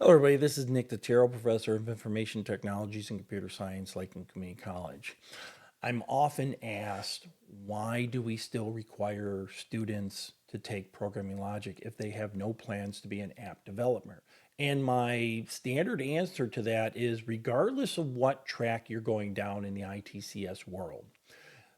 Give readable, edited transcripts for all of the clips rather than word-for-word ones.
Hello, everybody. This is Nick Totaro, Professor of Information Technologies and Computer Science, Lakeland Community College. I'm often asked, why do we still require students to take programming logic if they have no plans to be an app developer? And my standard answer to that is regardless of what track you're going down in the ITCS world,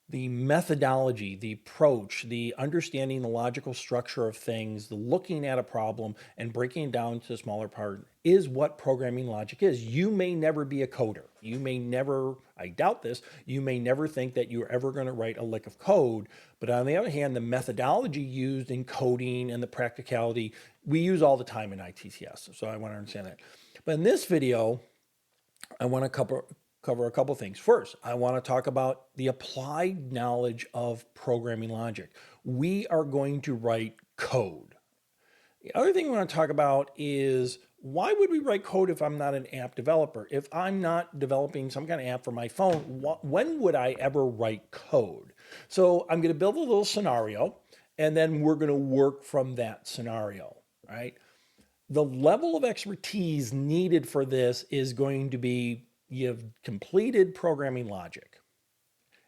the methodology, the approach, the understanding the logical structure of things, the looking at a problem and breaking it down to a smaller part is what programming logic is. You may never be a coder. You may never, I doubt this, you may never think that you're ever going to write a lick of code. But on the other hand, the methodology used in coding and the practicality, we use all the time in ITCS. So I want to understand that. But in this video, I want to cover a couple things. First, I want to talk about the applied knowledge of programming logic. We are going to write code. The other thing I want to talk about is why would we write code if I'm not an app developer? If I'm not developing some kind of app for my phone, when would I ever write code? So I'm going to build a little scenario and then we're going to work from that scenario, right? The level of expertise needed for this is going to be you've completed programming logic,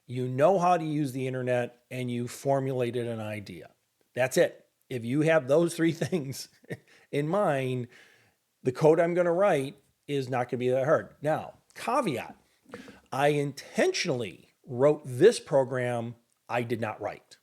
you know how to use the internet, and you formulated an idea. That's it. If you have those three things in mind, the code I'm going to write is not going to be that hard. Now, caveat, I intentionally wrote this program I did not write.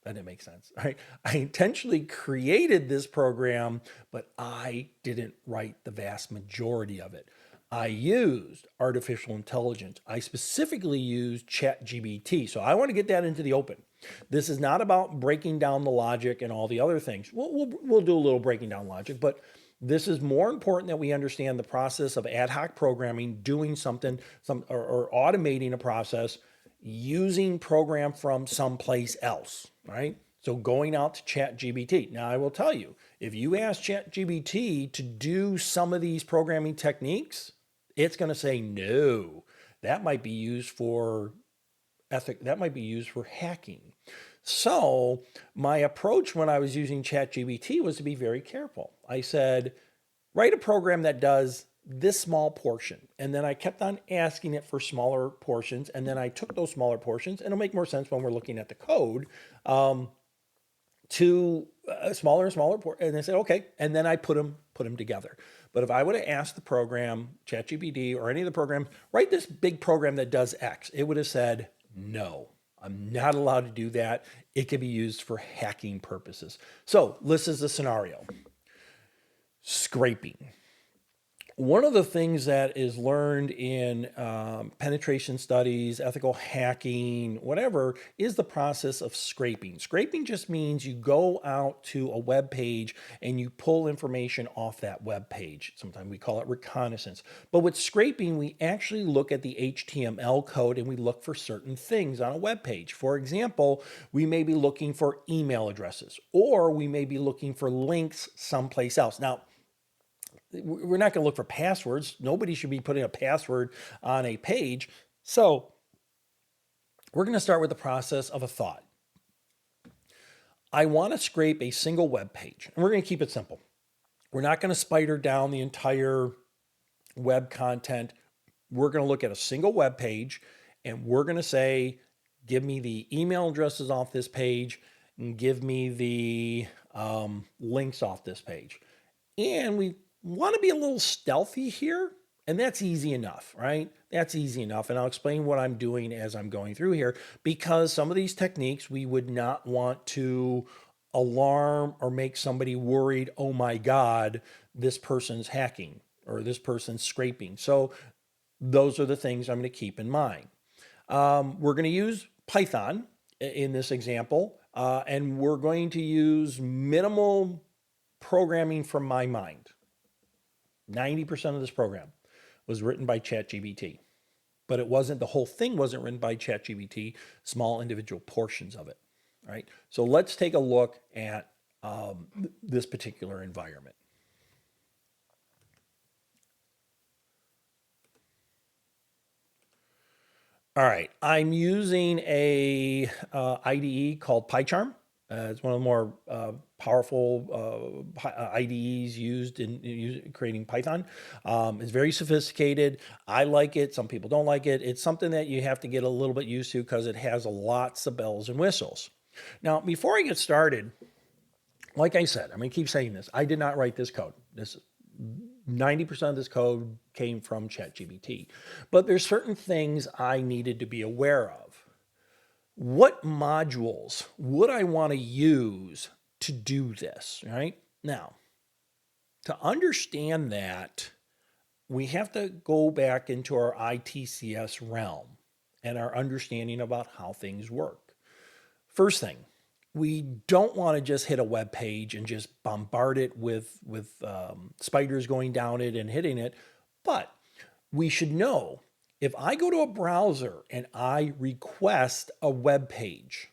That didn't make sense, right? I intentionally created this program, but I didn't write the vast majority of it. I used artificial intelligence. I specifically used ChatGPT. So I want to get that into the open. This is not about breaking down the logic and all the other things. We'll do a little breaking down logic, but this is more important that we understand the process of ad hoc programming, doing something, or automating a process using program from someplace else, right? So going out to ChatGPT. Now I will tell you, if you ask ChatGPT to do some of these programming techniques, it's going to say no. That might be used for that might be used for hacking. So my approach when I was using ChatGPT was to be very careful. I said, write a program that does this small portion. And then I kept on asking it for smaller portions. And then I took those smaller portions, and it'll make more sense when we're looking at the code, to a smaller and smaller portion. And I said, okay. And then I put them together. But if I would have asked the program, ChatGPT or any of the programs, write this big program that does X, it would have said, no, I'm not allowed to do that. It can be used for hacking purposes. So this is the scenario. Scraping. One of the things that is learned in penetration studies, ethical hacking, whatever, is the process of scraping. Scraping just means you go out to a web page and you pull information off that web page. Sometimes we call it reconnaissance. But with scraping, we actually look at the HTML code and we look for certain things on a web page. For example, we may be looking for email addresses, or we may be looking for links someplace else. Now, we're not going to look for passwords. Nobody should be putting a password on a page. So we're going to start with the process of a thought. I want to scrape a single web page, and we're going to keep it simple. We're not going to spider down the entire web content. We're going to look at a single web page, and we're going to say, give me the email addresses off this page and give me the links off this page. And we want to be a little stealthy here, and that's easy enough, right? That's easy enough. And I'll explain what I'm doing as I'm going through here, because some of these techniques we would not want to alarm or make somebody worried, oh my God, this person's hacking or this person's scraping. So those are the things I'm going to keep in mind. We're going to use Python in this example, and we're going to use minimal programming from my mind. 90% of this program was written by ChatGPT, but it wasn't, the whole thing wasn't written by ChatGPT, small individual portions of it, right? So let's take a look at this particular environment. All right, I'm using a IDE called PyCharm. It's one of the more powerful IDEs used in creating Python. It's very sophisticated. I like it. Some people don't like it. It's something that you have to get a little bit used to because it has lots of bells and whistles. Now, before I get started, like I said, I'm going to keep saying this. I did not write this code. This 90% of this code came from ChatGPT. But there's certain things I needed to be aware of. What modules would I want to use to do this, right? Now, to understand that, we have to go back into our ITCS realm and our understanding about how things work. First thing, we don't want to just hit a web page and just bombard it with spiders going down it and hitting it, but we should know if I go to a browser and I request a web page,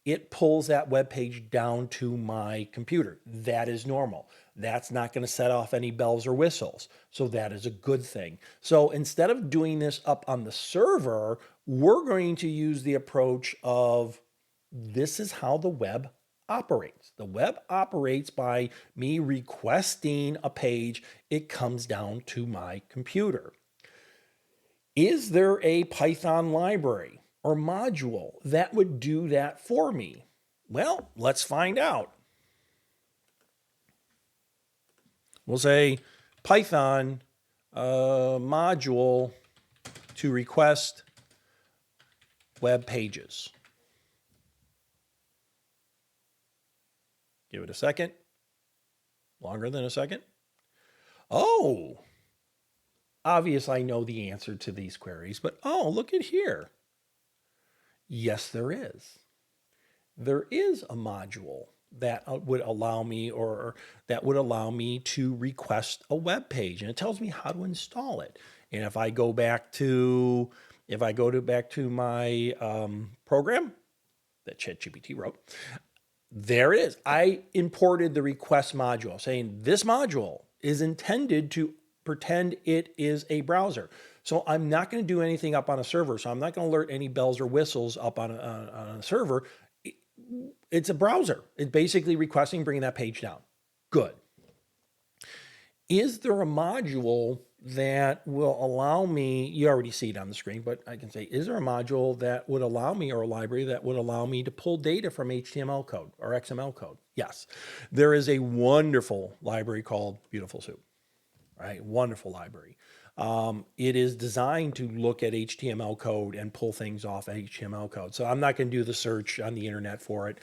it pulls that web page down to my computer. That is normal. That's not going to set off any bells or whistles. So that is a good thing. So instead of doing this up on the server, we're going to use the approach of this is how the web operates. The web operates by me requesting a page. It comes down to my computer. Is there a Python library or module that would do that for me? Well, let's find out. We'll say Python module to request web pages. Give it a second. Longer than a second. Oh, obviously I know the answer to these queries, but oh, look at here. Yes, there is. There is a module that would allow me to request a web page, and it tells me how to install it. And if I go back to my program that ChatGPT wrote, there it is. I imported the request module saying this module is intended to pretend it is a browser. So I'm not going to do anything up on a server. So I'm not going to alert any bells or whistles up on a server. It's a browser. It's basically requesting bringing that page down. Good. Is there a module that will allow me, you already see it on the screen, but I can say, is there a module that would allow me, or a library that would allow me to pull data from HTML code or XML code? Yes. There is a wonderful library called Beautiful Soup, right? Wonderful library. It is designed to look at HTML code and pull things off HTML code. So I'm not going to do the search on the internet for it.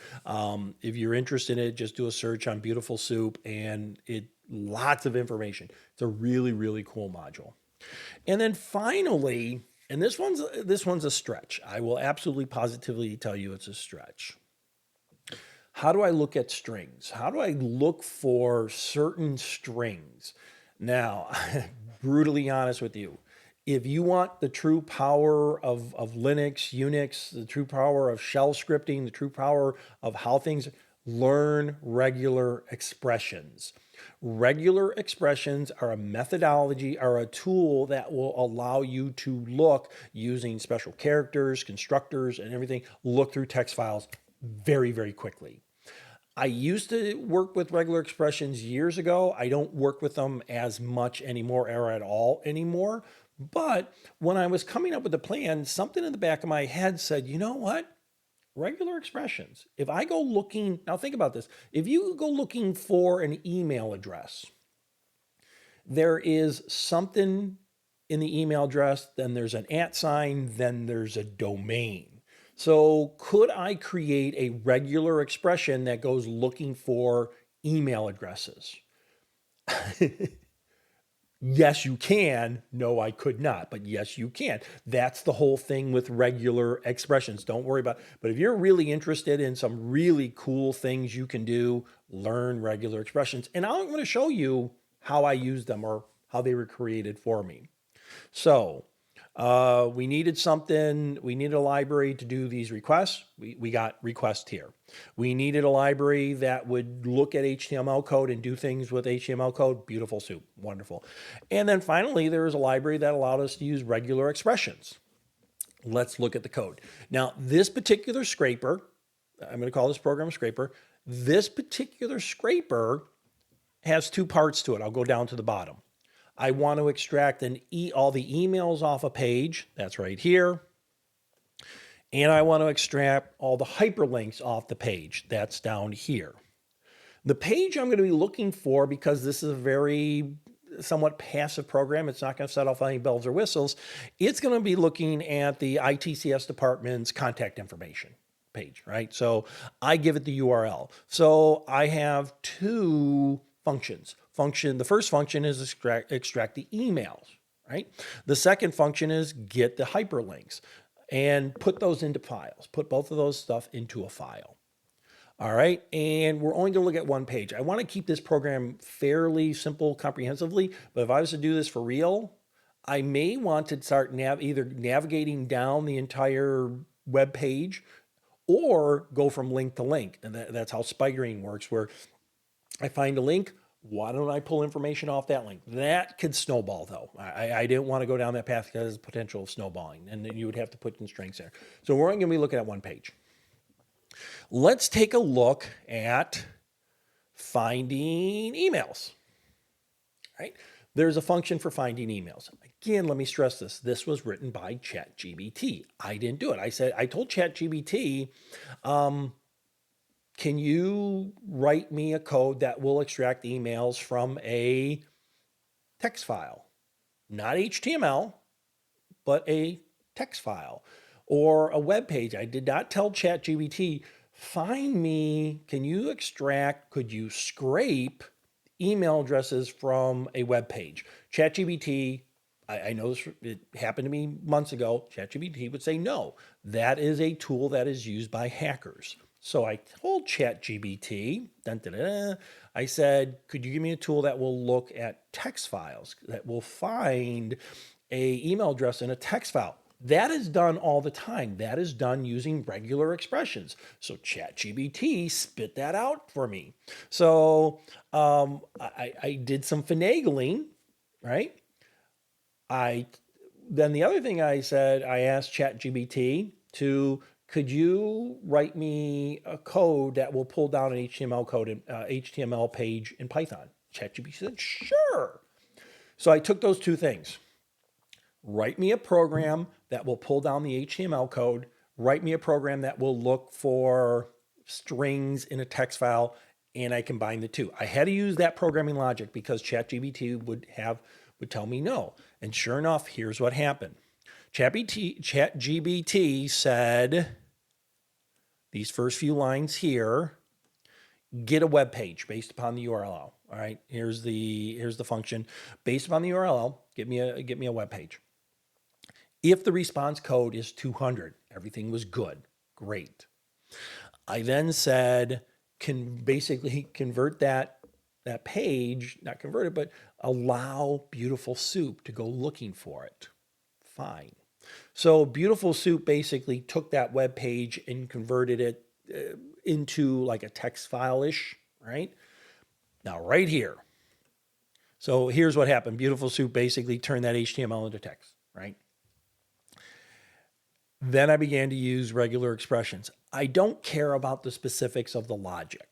If you're interested in it, just do a search on Beautiful Soup and lots of information. It's a really, really cool module. And then finally, and this one's a stretch. I will absolutely positively tell you it's a stretch. How do I look at strings? How do I look for certain strings? Now, brutally honest with you, if you want the true power of Linux, Unix, the true power of shell scripting, the true power of how things, learn regular expressions. Regular expressions are a methodology, are a tool that will allow you to look using special characters, constructors, and everything, look through text files very, very quickly. I used to work with regular expressions years ago. I don't work with them as much anymore or at all anymore. But when I was coming up with the plan, something in the back of my head said, you know what? Regular expressions. If I go looking, now think about this. If you go looking for an email address, there is something in the email address, then there's an @ sign, then there's a domain. So could I create a regular expression that goes looking for email addresses? Yes, you can. No, I could not, but yes, you can. That's the whole thing with regular expressions. Don't worry about it. But if you're really interested in some really cool things you can do, learn regular expressions. And I'm going to show you how I use them or how they were created for me. So we needed a library to do these requests. We got request here. We needed a library that would look at HTML code and do things with HTML code. Beautiful Soup, wonderful. And then finally, there was a library that allowed us to use regular expressions. Let's look at the code. Now, this particular scraper I'm going to call this program a scraper. This particular scraper has two parts to it. I'll go down to the bottom. I want to extract all the emails off a page. That's right here. And I want to extract all the hyperlinks off the page. That's down here. The page I'm going to be looking for, because this is a very somewhat passive program, it's not going to set off any bells or whistles. It's going to be looking at the ITCS department's contact information page, right? So I give it the URL. So I have two functions. The first function is extract the emails, right? The second function is get the hyperlinks and put those into files. Put both of those stuff into a file. All right, and we're only going to look at one page. I want to keep this program fairly simple comprehensively, but if I was to do this for real, I may want to start either navigating down the entire web page or go from link to link. And that's how spidering works, where I find a link, why don't I pull information off that link? That could snowball, though. I didn't want to go down that path because there's potential of snowballing, and then you would have to put constraints there. So we're only going to be looking at one page. Let's take a look at finding emails. Right? There's a function for finding emails. Again, let me stress this. This was written by ChatGPT. I didn't do it. I told ChatGPT, can you write me a code that will extract emails from a text file? Not HTML, but a text file or a web page. I did not tell ChatGPT, could you scrape email addresses from a web page? ChatGPT, I know this, it happened to me months ago. ChatGPT would say, no, that is a tool that is used by hackers. So I told ChatGPT, I said, could you give me a tool that will look at text files, that will find a email address in a text file? That is done all the time. That is done using regular expressions. So ChatGPT spit that out for me. So I did some finagling, right? Then the other thing I said, I asked ChatGPT could you write me a code that will pull down an HTML page in Python? ChatGPT said, sure. So I took those two things. Write me a program that will pull down the HTML code. Write me a program that will look for strings in a text file, and I combine the two. I had to use that programming logic because ChatGPT would tell me no. And sure enough, here's what happened. ChatGPT said these first few lines here, get a web page based upon the URL. All right, here's the function. Based upon the URL, get me a web page. If the response code is 200, everything was good. Great. I then said, can basically convert that page, not convert it, but allow Beautiful Soup to go looking for it. Fine. So Beautiful Soup basically took that web page and converted it into like a text file-ish, right? Now, right here. So here's what happened. Beautiful Soup basically turned that HTML into text, right? Then I began to use regular expressions. I don't care about the specifics of the logic.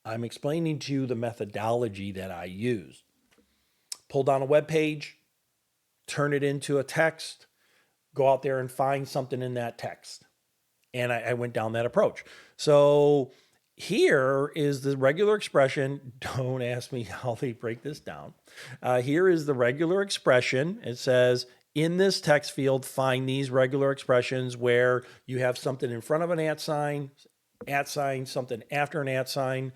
I'm explaining to you the methodology that I use. Pull down a web page, turn it into a text, go out there and find something in that text. And I went down that approach. So here is the regular expression. Don't ask me how they break this down. Here is the regular expression. It says, in this text field, find these regular expressions where you have something in front of an @ sign, something after an @ sign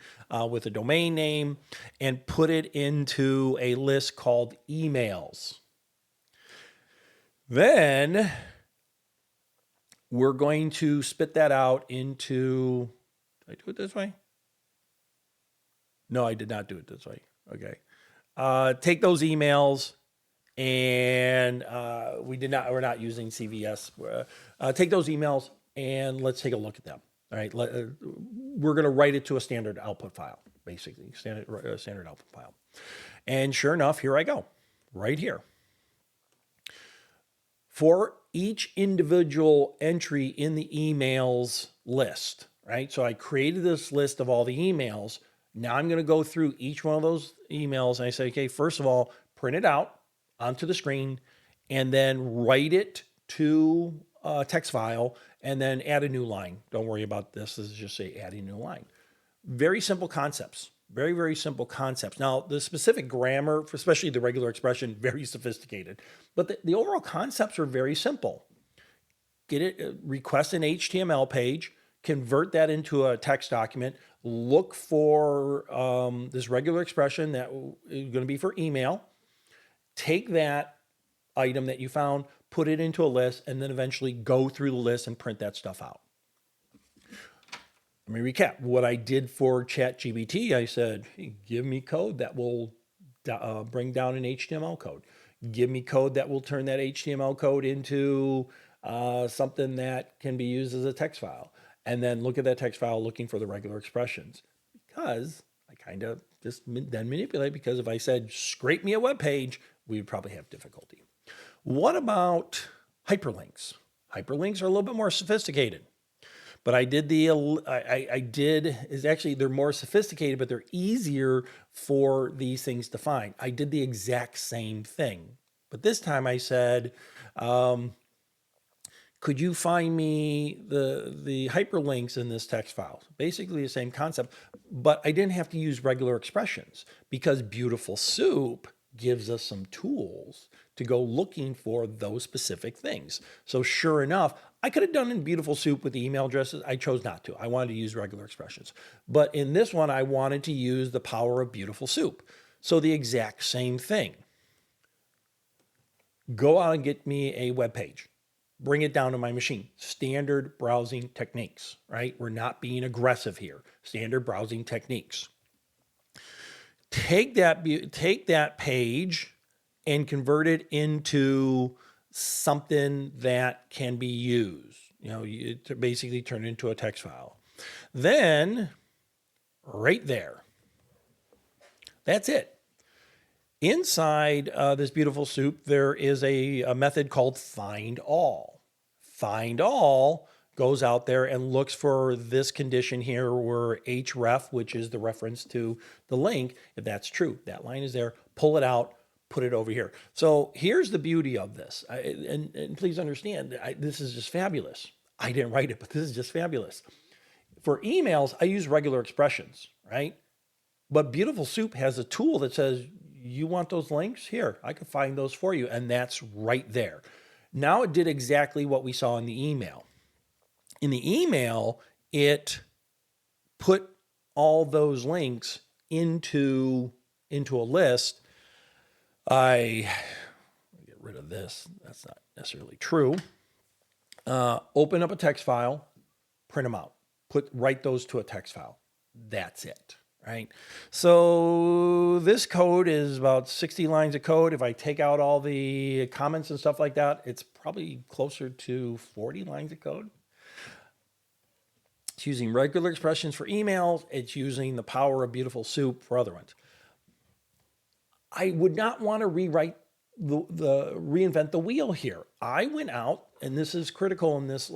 with a domain name, and put it into a list called emails. Then we're going to spit that out into, did I do it this way? No, I did not do it this way. Okay. Take those emails, and we're not using CVS. Take those emails and let's take a look at them. All right. We're going to write it to a standard output file, basically standard output file. And sure enough, here I go, right here. For each individual entry in the emails list, right? So I created this list of all the emails. Now I'm going to go through each one of those emails and I say, okay, first of all, print it out onto the screen and then write it to a text file and then add a new line. Don't worry about this. This is just say add a new line. Very simple concepts. Very, very simple concepts. Now, the specific grammar, especially the regular expression, very sophisticated. But the overall concepts are very simple. Get it, request an HTML page, convert that into a text document, look for this regular expression that is going to be for email, take that item that you found, put it into a list, and then eventually go through the list and print that stuff out. Let me recap what I did for ChatGPT. I said, hey, give me code that will bring down an HTML code. Give me code that will turn that HTML code into something that can be used as a text file. And then look at that text file looking for the regular expressions. Because I kind of just then manipulate, because if I said, scrape me a web page, we would probably have difficulty. What about hyperlinks? Hyperlinks are a little bit more sophisticated. But I did is actually, they're more sophisticated, but they're easier for these things to find. I did the exact same thing. But this time I said, could you find me the hyperlinks in this text file? Basically the same concept, but I didn't have to use regular expressions because Beautiful Soup gives us some tools to go looking for those specific things. So sure enough, I could have done in Beautiful Soup with the email addresses. I chose not to. I wanted to use regular expressions. But in this one, I wanted to use the power of Beautiful Soup. So the exact same thing. Go out and get me a web page. Bring it down to my machine. Standard browsing techniques, right? We're not being aggressive here. Standard browsing techniques. Take that page and convert it into something that can be used. To basically turn it into a text file. Then, right there, that's it. Inside this Beautiful Soup, there is a method called find all. Find all goes out there and looks for this condition here where href, which is the reference to the link, if that's true, that line is there, pull it out, put it over here. So here's the beauty of this. And please understand, this is just fabulous. I didn't write it, but this is just fabulous. For emails, I use regular expressions, right? But Beautiful Soup has a tool that says, you want those links? Here, I can find those for you. And that's right there. Now it did exactly what we saw in the email. In the email, it put all those links into a list. I get rid of this. That's not necessarily true. Open up a text file, print them out, write those to a text file. That's it, right? So this code is about 60 lines of code. If I take out all the comments and stuff like that, it's probably closer to 40 lines of code. It's using regular expressions for emails. It's using the power of Beautiful Soup for other ones. I would not want to reinvent the wheel here. I went out, and this is critical in this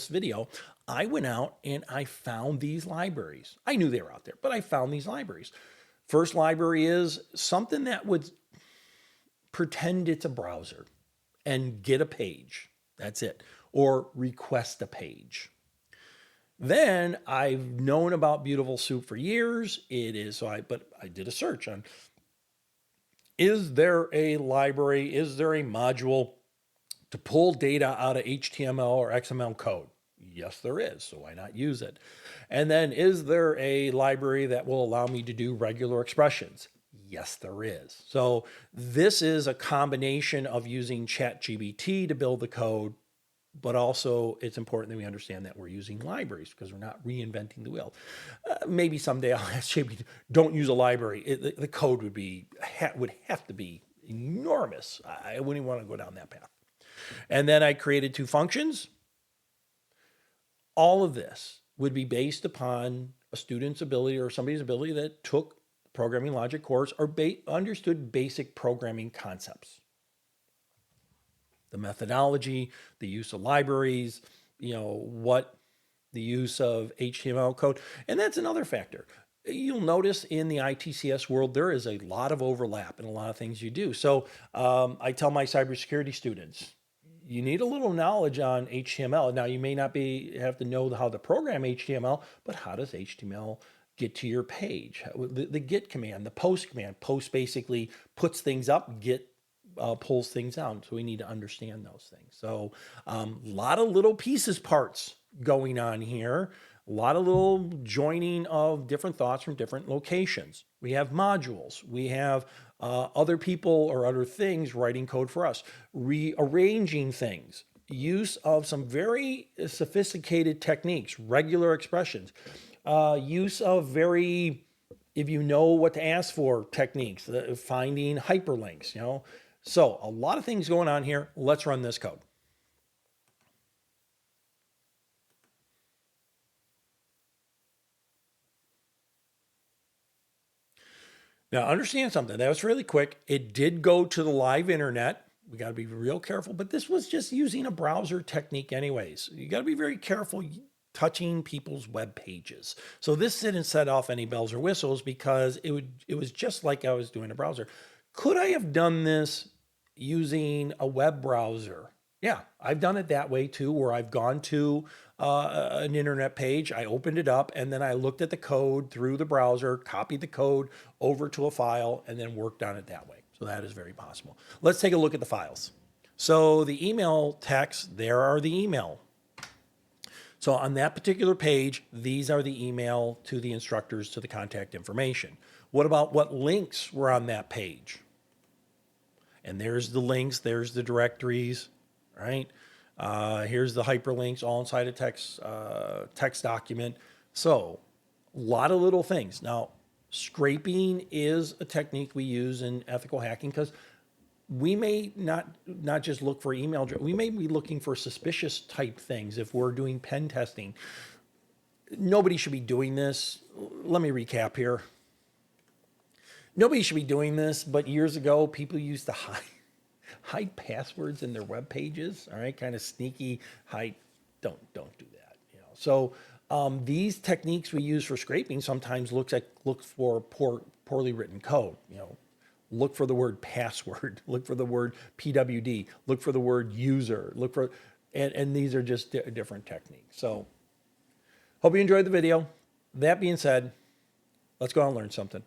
video. I went out and I found these libraries. I knew they were out there, but I found these libraries. First library is something that would pretend it's a browser and get a page. That's it. Or request a page. Then I've known about Beautiful Soup for years. But I did a search on, is there a library? Is there a module to pull data out of HTML or XML code? Yes, there is. So why not use it? And then, is there a library that will allow me to do regular expressions? Yes, there is. So this is a combination of using ChatGPT to build the code, but also it's important that we understand that we're using libraries because we're not reinventing the wheel. Maybe someday I'll ask ChatGPT, don't use a library. The code would have to be enormous. I wouldn't even want to go down that path. And then I created 2 functions. All of this would be based upon a student's ability or somebody's ability that took programming logic course or understood basic programming concepts. The methodology, the use of libraries, what the use of HTML code. And that's another factor. You'll notice in the ITCS world, there is a lot of overlap in a lot of things you do. So I tell my cybersecurity students, you need a little knowledge on HTML. Now, you may not have to know how to program HTML, but how does HTML get to your page? The get command, the post command. Post basically puts things up, get pulls things down. So we need to understand those things. So a lot of little pieces, parts going on here. A lot of little joining of different thoughts from different locations. We have modules. We have other people or other things writing code for us, rearranging things, use of some very sophisticated techniques, regular expressions, use of very, if you know what to ask for, techniques, finding hyperlinks, you know. So a lot of things going on here. Let's run this code. Now, understand something. That was really quick. It did go to the live internet. We got to be real careful, but this was just using a browser technique anyways. You got to be very careful touching people's web pages. So this didn't set off any bells or whistles because it was just like I was doing a browser. Could I have done this using a web browser? Yeah, I've done it that way too, where I've gone to an internet page, I opened it up, and then I looked at the code through the browser, copied the code over to a file, and then worked on it that way. So that is very possible. Let's take a look at the files. So the email text, there are the email. So on that particular page, these are the email to the instructors to the contact information. What about what links were on that page? And there's the links, there's the directories, right? Here's the hyperlinks all inside a text document. So a lot of little things. Now, scraping is a technique we use in ethical hacking because we may not just look for email, we may be looking for suspicious type things if we're doing pen testing. Nobody should be doing this. Let me recap here. Nobody should be doing this, but years ago, people used to hide passwords in their web pages. All right, kind of sneaky hide. Don't do that. You know. So these techniques we use for scraping sometimes look for poorly written code. You know, look for the word password. Look for the word PWD. Look for the word user. Look for, and these are just different techniques. So hope you enjoyed the video. That being said, let's go out and learn something.